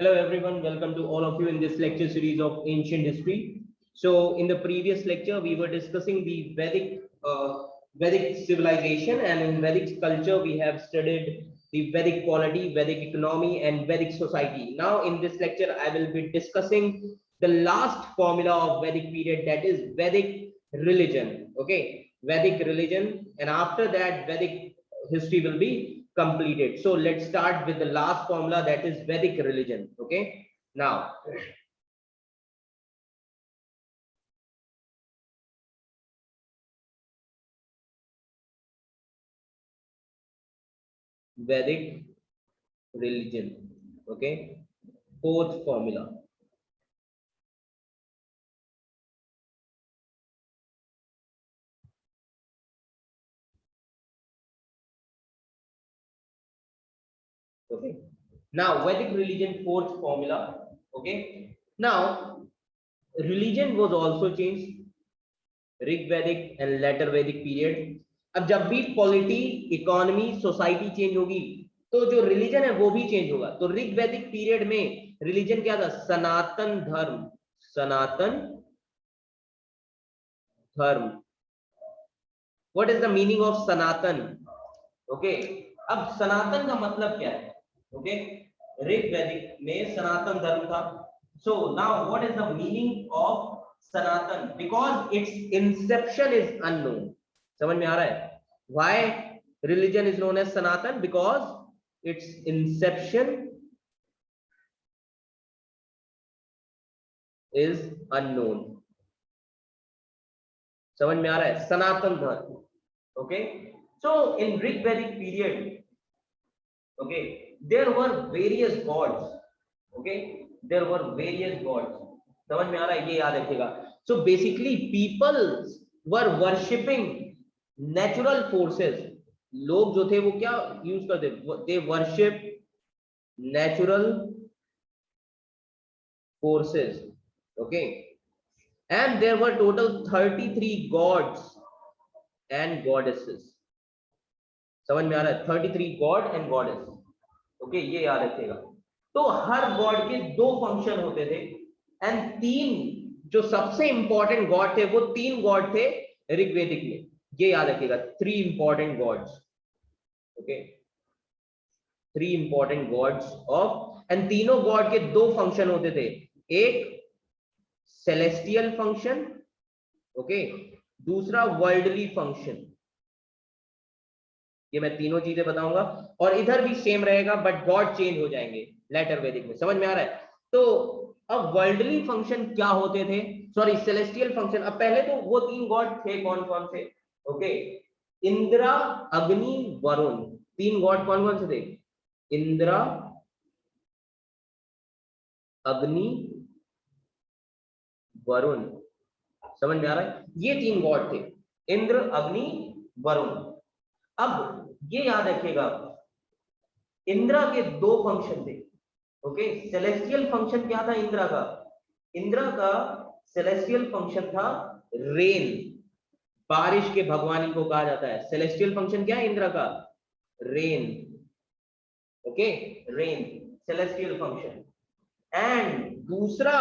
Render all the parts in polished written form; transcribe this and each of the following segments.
Hello everyone, welcome to all of you in this lecture series of ancient history. So in the previous lecture, we were discussing the Vedic civilization, and in Vedic culture, we have studied the Vedic polity, Vedic economy, and Vedic society. Now in this lecture, I will be discussing the last formula of Vedic period, that is Vedic religion. Okay, Vedic religion, and after that, Vedic history will be completed. So let's start with the last formula, that is Vedic religion. Okay, now Vedic religion. Okay, fourth formula. Okay, now Vedic religion, fourth formula. Okay, now religion was also changed, Rig वैदिक and later Vedic period. अब जब भी polity, economy, society change होगी तो जो religion है वो भी चेंज होगा. तो ऋग वैदिक पीरियड में रिलीजन क्या था? सनातन धर्म. सनातन धर्म. What is the meaning of Sanatan? Okay, अब सनातन का मतलब क्या है? ओके, ऋग वैदिक में सनातन धर्म था. So now what is the meaning of Sanatan? Because its inception is unknown. समझ में आ रहा है? Why religion is known as Sanatan? Because its inception is unknown. समझ में आ रहा है? Sanatan Dharma. Okay, so in Rig Vedic period, okay, there were various gods. Okay, there were various gods. समझ में आ रहा है? ये याद रखिएगा. So basically people were worshipping natural forces. लोग जो थे वो क्या यूज करते? they worship natural forces. Okay, and there were total 33 gods and goddesses. समझ में आ रहा है? 33 गॉड एंड गॉडेस. ओके, ये याद रखिएगा. तो हर गॉड के दो फंक्शन होते थे, एंड तीन जो सबसे इंपॉर्टेंट गॉड थे वो तीन गॉड थे ऋग्वेदिक में. ये याद रखिएगा, 3 important gods. Okay, 3 important gods of, and तीनों गॉड के दो फंक्शन होते थे. एक सेलेस्टियल फंक्शन, ओके, दूसरा वर्ल्डली फंक्शन. ये मैं तीनों चीजें बताऊंगा, और इधर भी सेम रहेगा बट गॉड चेंज हो जाएंगे लेटर वैदिक में. समझ में आ रहा है? तो अब वर्ल्डली फंक्शन क्या होते थे? Sorry, celestial function. अब पहले तो वो तीन गॉड थे, कौन कौन से? ओके, इंद्रा, अग्नि, वरुण. तीन गॉड कौन कौन से थे? इंद्रा, अग्नि, वरुण. समझ में आ रहा है? ये तीन गॉड थे, इंद्र, अग्नि, वरुण. अब ये याद रखिएगा, इंद्रा के दो फंक्शन थे. ओके, सेलेस्टियल फंक्शन क्या था इंद्रा का? इंद्रा का सेलेस्टियल फंक्शन था रेन. बारिश के भगवान को कहा जाता है. सेलेस्टियल फंक्शन क्या है इंद्रा का? Rain. Okay, rain, celestial function. And दूसरा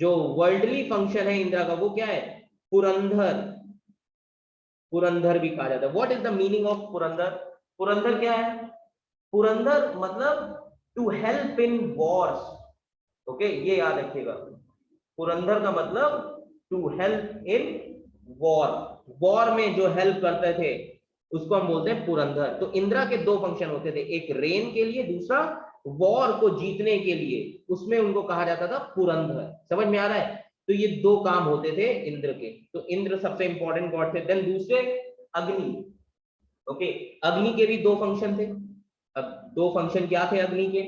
जो वर्ल्डली फंक्शन है इंद्रा का, वो क्या है? पुरंदर. पुरंदर भी कहा जाता है. What is the meaning of Purandar? Purandar क्या है? पुरंदर मतलब to help in wars. Okay, ये याद रखिएगा. पुरंदर का मतलब to help in war. War में जो हेल्प करते थे उसको हम बोलते हैं पुरंदर. तो इंद्रा के दो फंक्शन होते थे, एक रेन के लिए, दूसरा वॉर को जीतने के लिए. उसमें उनको कहा जाता था पुरंदर. समझ में आ रहा है? तो ये दो काम होते थे इंद्र के. तो इंद्र सबसे इंपॉर्टेंट गॉड थे. देन दूसरे अग्नि. ओके, अग्नि के भी दो फंक्शन थे. अब दो फंक्शन क्या थे अग्नि के?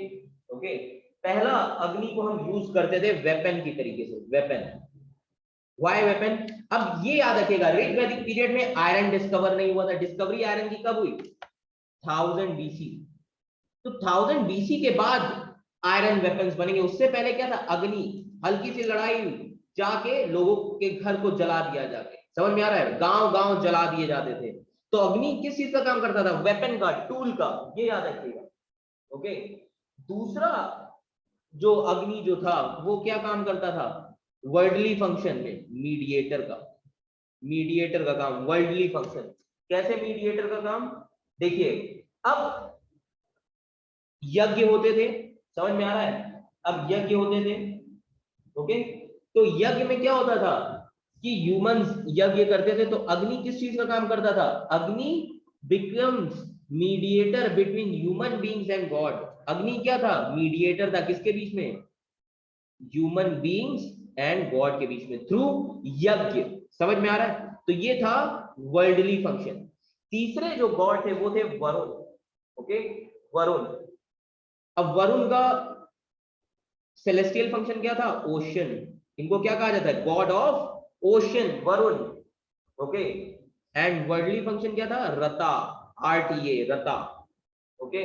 ओके, पहला, अग्नि को हम यूज करते थे वेपन की तरीके से. वेपन. Why weapon? अब ये याद रखिएगा, ऋग वैदिक पीरियड में आयरन डिस्कवर नहीं हुआ था. डिस्कवरी आयरन की कब हुई? 1000 बीसी. तो 1000 बीसी के बाद आयरन वेपन्स बनेंगे. उससे पहले क्या था? अग्नि. हल्की सी लड़ाई हुई, जाके लोगों के घर को जला दिया जाके. समझ में आ रहा है? गांव गांव जला दिए जाते थे. तो अग्नि किस चीज का काम करता था? वेपन का, टूल का. ये याद रखिएगा. ओके, दूसरा जो अग्नि जो था वो क्या काम करता था वर्ल्डली फंक्शन में, मीडिएटर का काम, वर्ल्डली फंक्शन। कैसे मीडिएटर का काम? देखिए, अब यज्ञ होते थे, समझ में आ रहा है? अब यज्ञ होते थे, ओके। तो यज्ञ में क्या होता था कि ह्यूमंस यज्ञ करते थे, तो अग्नि किस चीज का काम करता था? अग्नि becomes mediator between human beings and God. अग्नि क्या था? मीडिएटर था, किसके बीच में? ह्यूमन बीइंग्स एंड गॉड के बीच में, थ्रू यज्ञ। समझ में आ रहा है? तो ये था वर्ल्डली फंक्शन। तीसरे जो गॉड थे वो थे वरुण, ओके, वरुण। अब वरुण का सेलेस्टियल फंक्शन क्या था? ओशन। इनको क्या कहा जाता है? God of ocean, Varun, okay. And worldly function क्या था? रता, RTA, रता, ओके।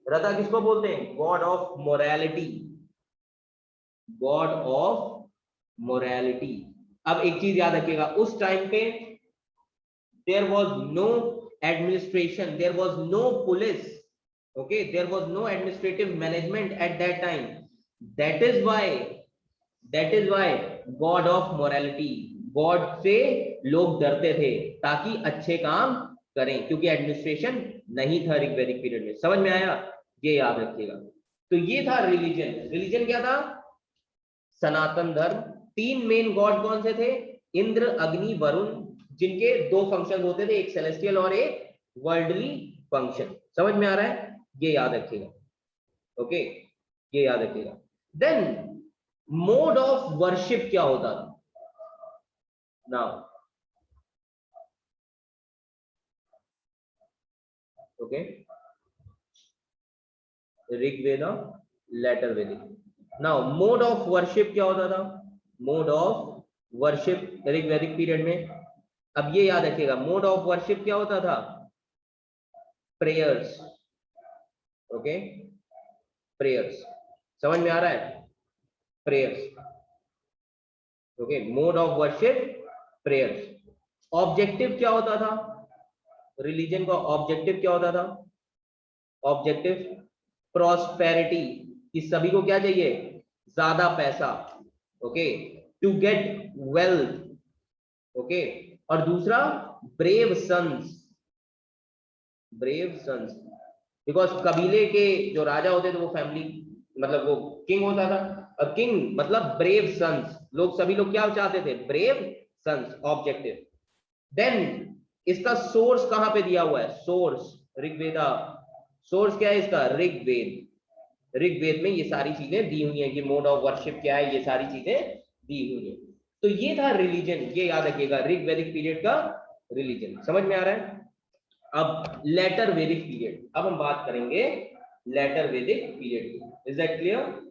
रता किसको बोलते हैं? God of morality, god of morality. अब एक चीज याद रखिएगा, उस टाइम पे there was no administration, there was no police, okay, there was no administrative management at that time. that is why that is why god of morality, God से लोग डरते थे ताकि अच्छे काम करें, क्योंकि एडमिनिस्ट्रेशन नहीं था ऋग्वैदिक पीरियड में। समझ में आया? ये याद रखिएगा। तो ये था रिलीजन। रिलीजन क्या था? सनातन धर्म। तीन मेन गॉड कौन से थे? इंद्र, अग्नि, वरुण, जिनके दो फंक्शन होते थे, एक सेलेस्टियल और एक वर्ल्डली फंक्शन। समझ में आ रहा है? ये याद रखिएगा, ओके, ये याद रखिएगा। देन मोड ऑफ वर्शिप क्या होता था? नाउ, ओके, ऋग्वेदा, लेटर वैदिक। नाउ मोड ऑफ वर्शिप क्या होता था? मोड ऑफ वर्शिप ऋग्वैदिक पीरियड में, अब ये याद रखिएगा, मोड ऑफ वर्शिप क्या होता था? Prayers, okay, prayers. समझ में आ रहा है? Prayers, okay, mode of worship prayers. Objective क्या होता था? रिलीजन का ऑब्जेक्टिव क्या होता था? ऑब्जेक्टिव प्रॉस्पेरिटी, कि सभी को क्या चाहिए? ज्यादा पैसा, okay, to get wealth, okay. और दूसरा brave sons, brave sons, because कबीले के जो राजा होते थे वो फैमिली, मतलब वो किंग होता था, और किंग मतलब ब्रेव सन्स, लोग सभी लोग क्या चाहते थे? Brave sons, objective. देन इसका सोर्स कहां पे दिया हुआ है? सोर्स ऋग्वेदा। सोर्स क्या है इसका? ऋग्वेद। ऋग्वेद में ये सारी चीजें दी हुई हैं कि मोड ऑफ वर्शिप क्या है, ये सारी चीजें दी हुई हैं। तो ये था रिलीजन, ये याद रखिएगा, ऋग्वैदिक पीरियड का रिलीजन। समझ में आ रहा है? अब लेटर वैदिक पीरियड, अब हम बात करेंगे लेटर वैदिक पीरियड की। Is that clear?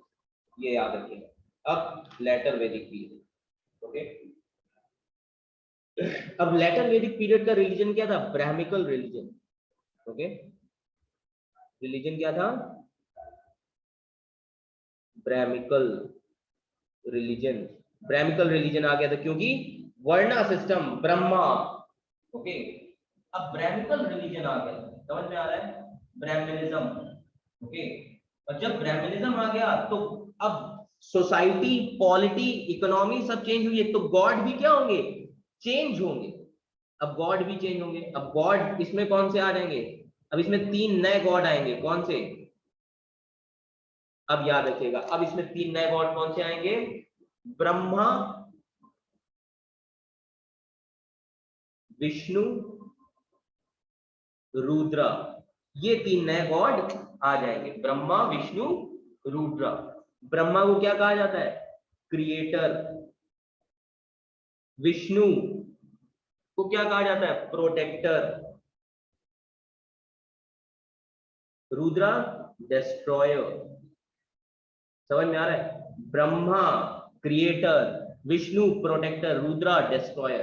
ये याद रखिएगा। अब लेटर वैदिक पीरियड, ओके। अब लेटर वैदिक पीरियड का रिलीजन क्या था? ब्राह्मिकल रिलीजन, ओके। रिलीजन क्या था? ब्राह्मिकल रिलीजन। ब्राह्मिकल रिलीजन आ गया था क्योंकि वर्णा सिस्टम, ब्रह्मा, ओके। अब ब्राह्मिकल रिलीजन आ गया, समझ में आ रहा है? Brahmanism, okay. और जब ब्राह्मणिज्म आ गया तो अब सोसाइटी, पॉलिटी, इकोनॉमी सब चेंज हुई है, तो गॉड भी क्या होंगे? चेंज होंगे। अब गॉड भी चेंज होंगे। अब गॉड इसमें कौन से आ जाएंगे? अब इसमें तीन नए गॉड आएंगे। कौन से? अब याद रखिएगा, अब इसमें तीन नए गॉड कौन से आएंगे? ब्रह्मा, विष्णु, रुद्र। ये तीन नए गॉड आ जाएंगे, ब्रह्मा, विष्णु, रुद्र। ब्रह्मा को क्या कहा जाता है? क्रिएटर। विष्णु को क्या कहा जाता है? प्रोटेक्टर। रुद्र डिस्ट्रॉयर। समझ में आ रहा है? Brahma creator, Vishnu protector, Rudra destroyer.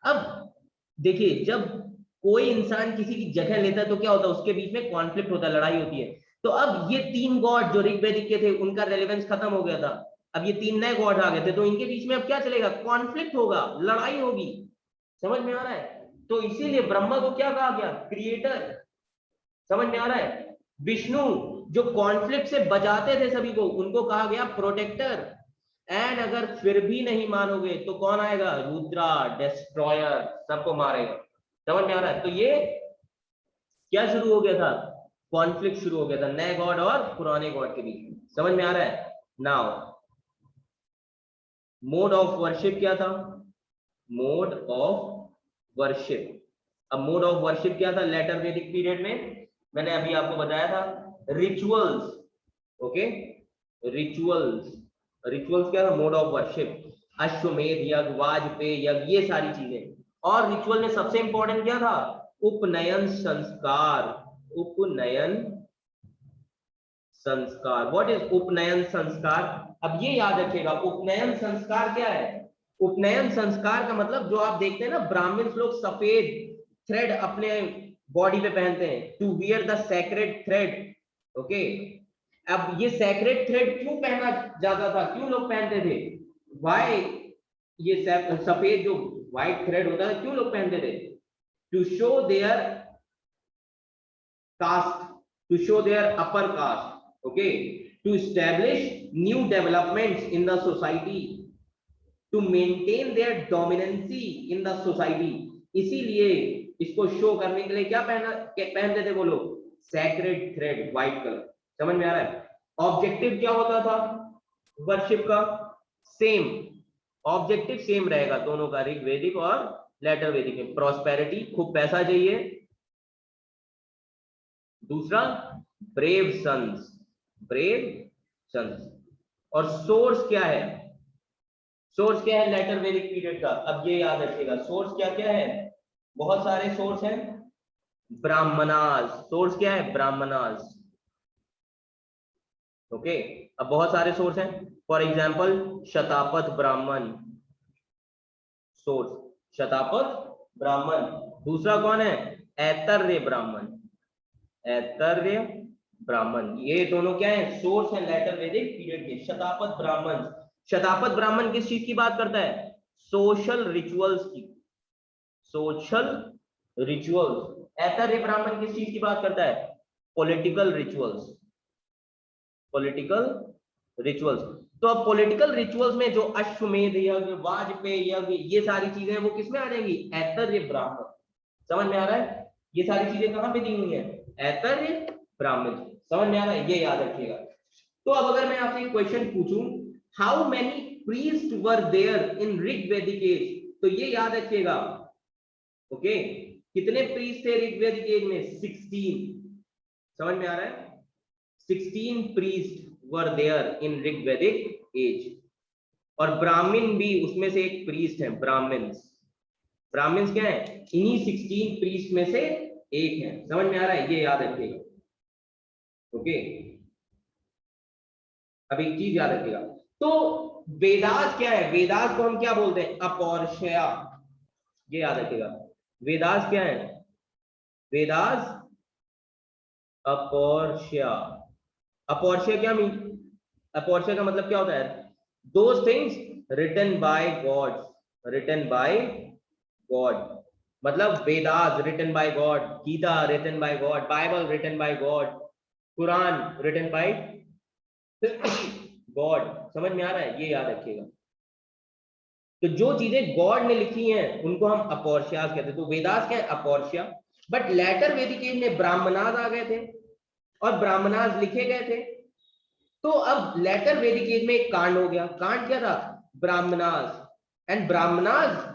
अब देखिए, जब कोई इंसान किसी की जगह लेता है तो क्या होता है? उसके बीच में कॉन्फ्लिक्ट होता है, लड़ाई होती है। तो अब ये तीन गॉड जो ऋग्वैदिक के थे उनका रेलेवेंस खत्म हो गया था, अब ये तीन नए गॉड आ गए थे, तो इनके बीच में अब क्या चलेगा? कॉन्फ्लिक्ट होगा, लड़ाई होगी। समझ में आ रहा है? तो इसीलिए ब्रह्मा को क्या कहा गया? क्रिएटर। समझ में आ रहा है? विष्णु जो कॉन्फ्लिक्ट से बचाते थे सभी को, उनको कहा गया प्रोटेक्टर। एंड अगर फिर भी नहीं मानोगे तो कौन आएगा? रुद्रा, डिस्ट्रॉयर, सबको मारेगा। समझ में आ रहा है? तो ये क्या शुरू हो गया था? कॉन्फ्लिक्ट शुरू हो गया था नए गॉड और पुराने गॉड के बीच में। समझ में आ रहा है? नाउ मोड ऑफ वर्शिप क्या था? मोड ऑफ वर्शिप, अब मोड ऑफ वर्शिप क्या था लेटर वैदिक पीरियड में? मैंने अभी आपको बताया था, रिचुअल्स। Okay, rituals. रिचुअल्स क्या था? Mode of worship. अश्वमेध यज्ञ, वाजपेय यज्ञ, ये सारी चीजें। और रिचुअल में सबसे इंपॉर्टेंट क्या था? उपनयन संस्कार। उपनयन संस्कार। व्हाट इज उपनयन संस्कार? अब ये याद रखिएगा, उपनयन संस्कार क्या है? उपनयन संस्कार का मतलब जो आप देखते हैं ना, ब्राह्मण लोग सफेद थ्रेड अपने बॉडी पे पहनते हैं, to wear the sacred thread. Okay, अब ये सैक्रेड थ्रेड क्यों पहना जाता था? क्यों लोग पहनते थे? वाई ये सफेद जो व्हाइट थ्रेड होता है क्यों लोग पहनते थे? To show their caste, to show their upper caste, okay, to establish new developments in the society, to maintain their dominancy in the society। इसीलिए इसको शो करने के लिए क्या पहनते थे वो लोग? Sacred thread, white colour. समझ में आ रहा है? ऑब्जेक्टिव क्या होता था वर्शिप का? सेम ऑब्जेक्टिव, सेम रहेगा दोनों का, ऋग्वेदिक और लेटर वैदिक में। प्रॉस्पेरिटी, खूब पैसा चाहिए। दूसरा ब्रेव सन्स, ब्रेव सन्स। और सोर्स क्या है? सोर्स क्या है लेटर वैदिक पीरियड का? अब ये याद रखिएगा, सोर्स क्या क्या है? बहुत सारे सोर्स हैं। ब्राह्मणास, सोर्स क्या है? ब्राह्मणास। ओके, अब बहुत सारे सोर्स हैं। फॉर एग्जाम्पल शतापथ ब्राह्मण, सोर्स शतापथ ब्राह्मण। दूसरा कौन है? ऐतर्य ब्राह्मण, ऐतर्य ब्राह्मण। ये दोनों क्या है? सोर्स है लेटर वैदिक पीरियड के। शतापथ ब्राह्मण, शतापथ ब्राह्मण किस चीज की बात करता है? सोशल रिचुअल्स की, सोशल रिचुअल्स। ऐतर्य ब्राह्मण किस चीज की बात करता है? Political rituals, political rituals. तो अब पॉलिटिकल रिचुअल्स में जो अश्वमेध यज्ञ, वाजपेय यज्ञ, ये सारी चीजें वो किसमें आ जाएंगी? ऐतर्य ब्राह्मण। समझ में आ रहा है? ये सारी चीजें कहां पे दी हुई है? ऐतर्य ब्राह्मण। समझ में आ रहा है? ये याद रखिएगा। तो अब अगर मैं आपसे एक क्वेश्चन पूछूं, how many priest were there in Rigvedic age, तो ये याद रखिएगा। ओके, कितने प्रीस्ट थे ऋग्वेदिक एज में? 16। समझ में आ रहा है? 16 priest were there in Rigvedic age. और ब्राह्मण भी उसमें से एक प्रीस्ट है। ब्राह्मण्स, ब्राह्मण्स क्या है? इन्हीं 16 प्रीस्ट में से एक है। समझ में आ रहा है? ये याद रखिएगा। ओके, अब एक चीज याद रखिएगा, तो वेदास क्या है? वेदास को हम क्या बोलते हैं? अपौरुषेय। ये याद रखिएगा, वेदास क्या है? वेदास अपौरुषेय। अपौरुषेय क्या मीन? अपौरुषेय का मतलब क्या होता है? Those things written by God, written by God. मतलब Vedas written by God, Gita written by God, Bible written by God, Quran written by God. समझ में आ रहा है? ये याद रखिएगा। तो जो चीजें गॉड ने लिखी हैं उनको हम अपौरुषेय कहते हैं। तो वेदास क्या है? अपौरुषेय। बट लेटर वैदिक एज में ब्राह्मणास आ गए थे और ब्राह्मणास लिखे गए थे। तो अब लेटर वैदिक एज में एक कांड हो गया। कांड क्या था? Brahmanas. And Brahmanas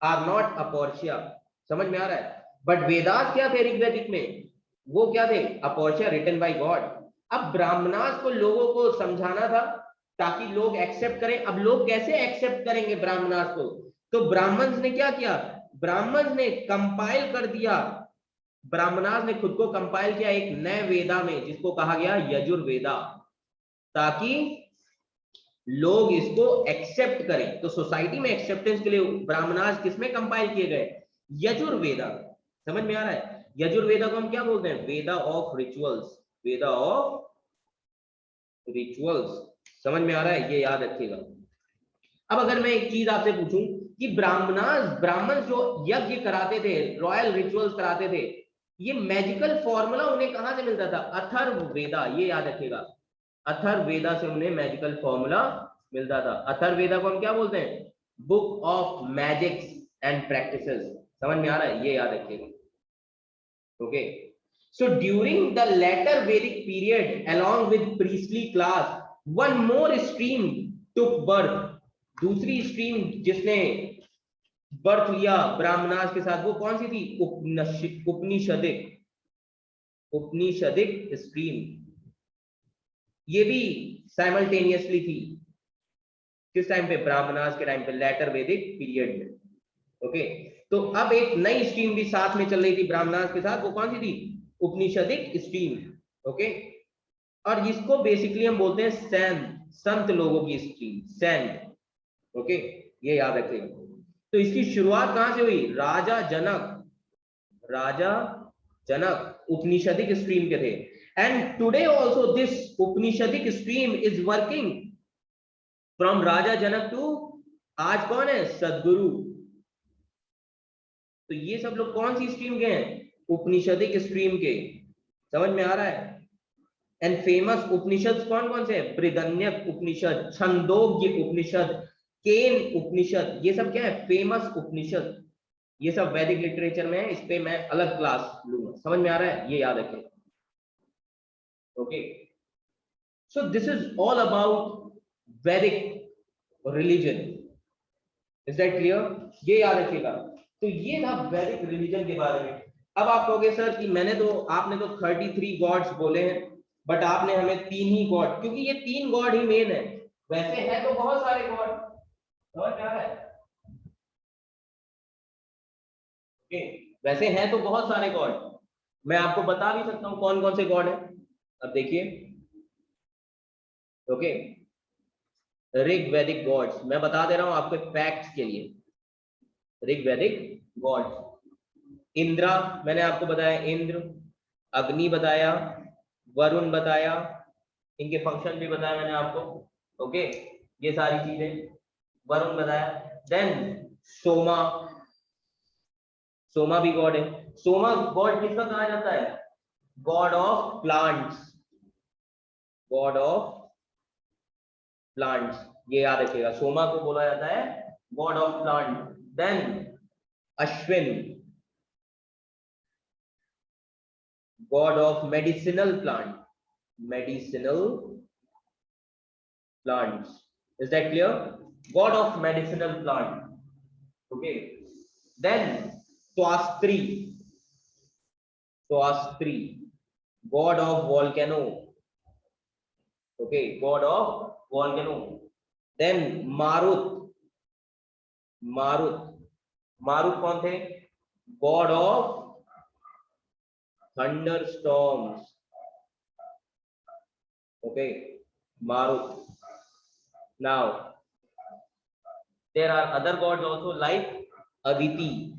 are not अपौरुषेय। समझ में आ रहा है? बट वेदास क्या थे ऋग्वेदिक में? वो क्या थे? अपौरुषेय, रिटन बाय गॉड। अब ब्राह्मणास को लोगों को समझाना था ताकि लोग एक्सेप्ट करें। अब लोग कैसे एक्सेप्ट करेंगे ब्राह्मणास को? तो ब्राह्मण्स ने क्या किया? ब्राह्मण्स ने कंपाइल कर दिया, ब्राह्मणास ने खुद को कंपाइल किया एक नए वेदा में जिसको कहा गया यजुर्वेदा, ताकि लोग इसको एक्सेप्ट करें। तो सोसाइटी में एक्सेप्टेंस के लिए ब्राह्मणास किसमें कंपाइल किए गए? यजुर्वेदा। समझ में आ रहा है? यजुर्वेदा को हम क्या बोलते हैं? Veda of rituals, Veda of rituals. समझ में आ रहा है? ये याद रखिएगा। अब अगर मैं एक चीज आपसे पूछूं कि ब्राह्मण जो यज्ञ कराते थे, रॉयल रिचुअल्स कराते थे, ये मैजिकल फॉर्मूला उन्हें कहां से मिलता था? अथर्ववेदा, ये याद रखिएगा, अथर्ववेदा से उन्हें मैजिकल फॉर्मूला मिलता था। अथर्ववेदा को हम क्या बोलते हैं? Book of magics and practices. समझ में आ रहा है? ये याद रखिएगा। Okay, so during the later Vedic period along with priestly class one more stream took birth। दूसरी स्ट्रीम जिसने बर्थ लिया ब्राह्मणास के साथ, वो कौन सी थी? उपनिषदिक, उपनिषदिक स्ट्रीम। ये भी साइमल्टेनियसली थी। किस टाइम पे? ब्राह्मणास के टाइम पे, लेटर वैदिक पीरियड में। ओके, तो अब एक नई स्ट्रीम भी साथ में चल रही थी ब्राह्मणास के साथ, वो कौन सी थी? उपनिषदिक स्ट्रीम। ओके, और इसको बेसिकली हम बोलते हैं संत, संत लोगों की स्ट्रीम, संत। ओके, ये याद रखिएगा। तो इसकी शुरुआत कहां से हुई? राजा जनक, राजा जनक उपनिषदिक स्ट्रीम के थे। And today also this Upanishadic stream is working from Raja Janak to आज कौन है? सदगुरु। तो ये सब लोग कौन सी स्ट्रीम के हैं? उपनिषदिक स्ट्रीम के। समझ में आ रहा है? एंड फेमस उपनिषद कौन कौन से हैं? बृहदारण्यक उपनिषद, छंदोग्य उपनिषद, केन उपनिषद, ये सब क्या है? फेमस उपनिषद। ये सब वैदिक लिटरेचर में है, इस पे मैं अलग क्लास लूंगा। समझ में आ रहा है? ये याद रखें। Okay, so this is all about वैदिक रिलीजन। Is that clear? ये याद रखिएगा। तो ये था वैदिक रिलीजन के बारे में। अब आप कहोगे सर कि आपने तो 33 गॉड्स बोले हैं, बट आपने हमें 3 ही गॉड, क्योंकि ये 3 गॉड ही मेन है। वैसे है तो बहुत सारे गॉड। समझ में आ रहा है? ओके, वैसे हैं तो बहुत सारे गॉड। मैं आपको बता भी सकता हूं कौन कौन से गॉड है। अब देखिए, ओके, ऋग वैदिक गॉड्स मैं बता दे रहा हूं आपके फैक्ट्स के लिए। ऋग वैदिक गॉड्स, इंद्रा मैंने आपको बताया, इंद्र, अग्नि बताया, वरुण बताया, इनके फंक्शन भी बताया मैंने आपको। ओके, ये सारी चीजें, वरुण बताया। देन सोमा, सोमा भी गॉड है। सोमा गॉड किसका कहा जाता है? God of plants, god of plants, ये याद रखिएगा। सोमा को बोला जाता है god of plant. Then Ashwin, god of medicinal plant, medicinal plants. Is that clear? God of medicinal plant. Okay, then Swastri, Swastri, god of volcano. Okay, god of volcano. Then Marut, Marut, Marut कौन थे? God of thunderstorms. Okay, Marut. Now there are other gods also, like Aditi,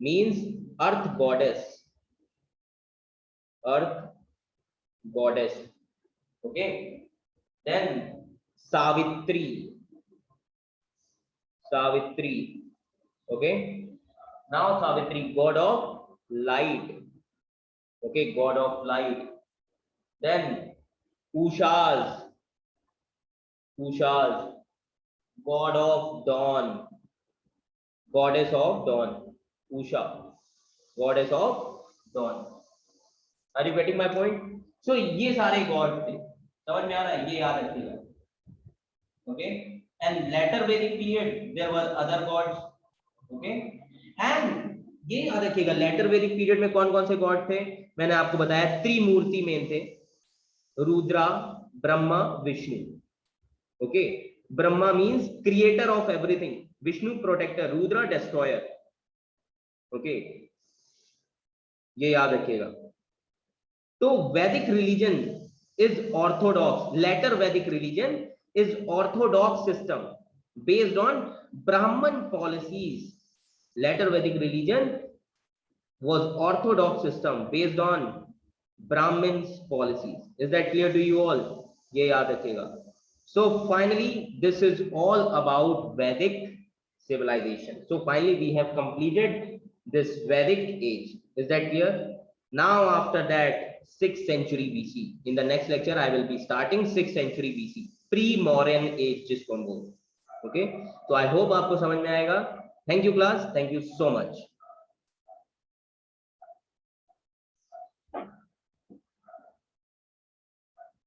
means earth goddess, earth goddess. Okay, then Savitri, Savitri. Okay, now Savitri, god of light. Okay, god of light. Then Ushas, Ushas, god of dawn, goddess of dawn, Usha, goddess of dawn. Are you getting my point? So ये सारे God थे। समझ में आ रहा है? ये याद रखिएगा। Okay, and later Vedic period there were other gods. Okay, and ये याद रखिएगा, लेटर वैदिक पीरियड में कौन कौन से गॉड थे? मैंने आपको बताया त्रिमूर्ति मेन थे, Rudra, Brahma, Vishnu. Okay, Brahma means creator of everything, Vishnu protector, Rudra destroyer. Okay, ये याद रखिएगा। तो Vedic religion is orthodox, later Vedic religion is orthodox system based on Brahmin policies. Later Vedic religion was orthodox system based on Brahmins policies. Is that clear to you all? ये याद रखिएगा। So finally, this is all about Vedic civilization. So finally, we have completed this Vedic age. Is that clear? Now after that 6th century BC, in the next lecture I will be starting 6th century BC, pre-Mauryan age जिसको हम बोलते हैं. Okay, so I hope आपको समझ में आएगा. Thank you class, thank you so much.